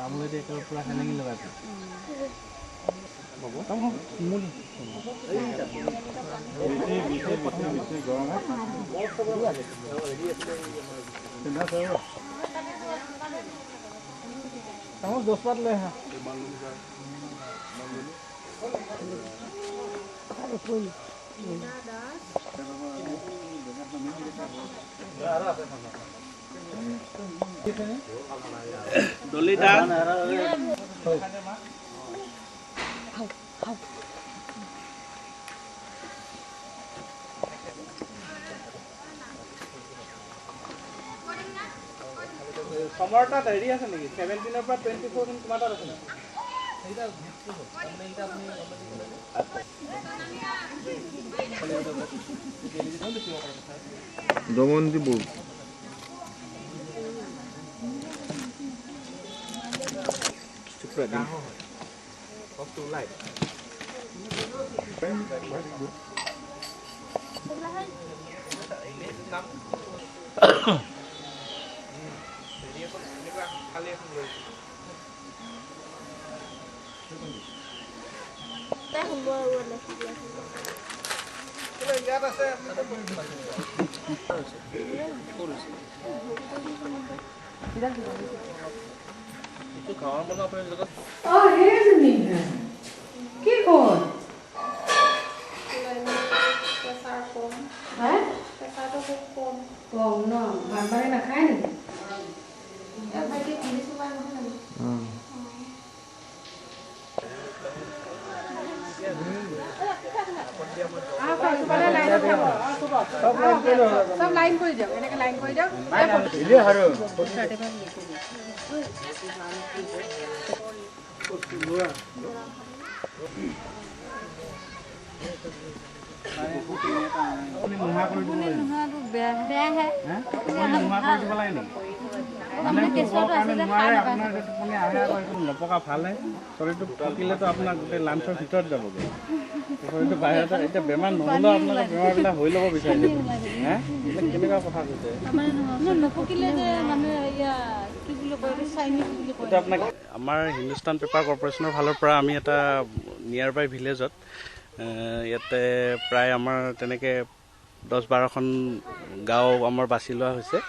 তামোলে দিয়ে একেবাৰে পুৰা হেলেঙি লগাইছে মুলি তামোল 10 পাত লৈ আহা Doli dan Somorta tadi আছে নেকি 17 এর পর 24 দিন তোমার আছে না এইটা এইটা আপনি দমনদীপ Spreading. Off to light. Very good. Oh, here's a nigga. Keep on. Hả? Còn nó bạn đây là khai này. Em phải cái gì xung quanh không này? Sắp line করে দাও এটাকে লাইন করে দাও ইলে হারো আপুনি মুহা কৰি দিব লাগে মুহাটো বেয়া হে আপুনি মুহা কৰি দিব লাগে নেকি মানে কেছটো আছে যে খাই আপোনাৰ টোপনি আহে আকৌ একো নপকা ভালে শৰীৰটো পকিলেতো আপোনাৰ গোটেই লাঞ্চৰ ভিতৰত যাবগৈ শৰীৰটো বাহিৰত এতিয়া বেমাৰ নহ'লেও আপোনালোকে বেমাৰবিলাক হৈ ল'ব বিচাৰিছে হে কেনেকুৱা কথা কৈছে নপকিলে যে মানে কি বুলি কয় চাইনিজ বুলি কয় এতিয়া আপোনাক আমাৰ হিন্দুস্তান পেপাৰ কৰ্পৰেশ্যনৰ ফালৰ পৰা আমি এটা নিয়াৰ বাই ভিলেজত ইয়াতে প্ৰায় আমাৰ তেনেকৈ 10-12খন গাঁও আমাৰ বাছি লোৱা হৈছে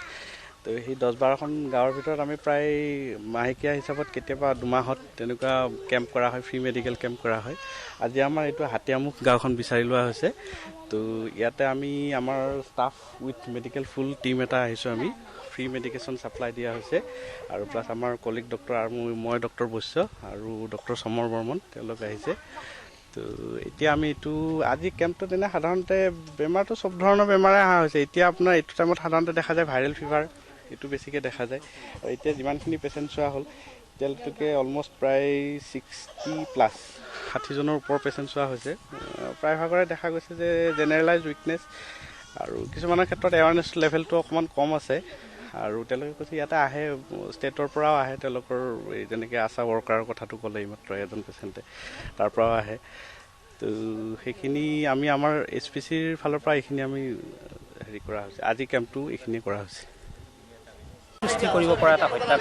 তো সেই 10-12খন গাঁৱৰ ভিতৰত আমি প্ৰায় মাহেকীয়া হিচাপত কেতিয়াবা 2 মাহত তেনেকুৱা কেম্প কৰা হয় ফ্ৰী মেডিকেল কেম্প কৰা হয় আজি আমাৰ এইটো হাতীয়ামুখ গাঁওখন বিচাৰি লোৱা হৈছে তো ইয়াতে আমি আমাৰ staff with medical full team এটা আহিছোঁ আমি ফ্ৰী মেডিকেশ্যন ছাপ্লাই দিয়া হৈছে আৰু প্লাছ আমাৰ কলিগ ডক্টৰ আৰু মই ডক্টৰ বৈশ্য আৰু ডক্টৰ সমৰ বৰ্মন তেওঁলোক আহিছে তো এতিয়া আমি এইটো আজি কেম্পটো তেনে সাধাৰণতে বেমাৰটো চব ধৰণৰ বেমাৰে অহা হৈছে এতিয়া আপোনাৰ এইটো টাইমত সাধাৰণতে দেখা যায় ভাইৰেল ফিভাৰ এইটো বেছিকৈ দেখা যায় আৰু এতিয়া যিমানখিনি পেচেণ্ট চোৱা হ'ল এতিয়ালৈকে অলমষ্ট প্ৰায় 60+ 60জনৰ ওপৰ পেচেণ্ট চোৱা হৈছে প্ৰায়ভাগৰে দেখা গৈছে যে জেনেৰেলাইজ উইকনেছ আৰু কিছুমানৰ ক্ষেত্ৰত এৱাৰনেছ লেভেলটো অকণমান কম আছে আৰু তেওঁলোকে কৈছে ইয়াতে আহে ষ্টেটৰ পৰাও আহে তেওঁলোকৰ এই যেনেকৈ আশা ৱৰ্কাৰৰ কথাটো ক'লে এইমাত্ৰ এজন পেচেণ্টে তাৰ পৰাও আহে তো সেইখিনি আমি আমাৰ SPCৰ ফালৰ পৰা এইখিনি আমি হেৰি কৰা হৈছে আজি কেম্পটো এইখিনি কৰা হৈছে সৃষ্টি কৰিব পৰা এটা হত্যাকাণ্ড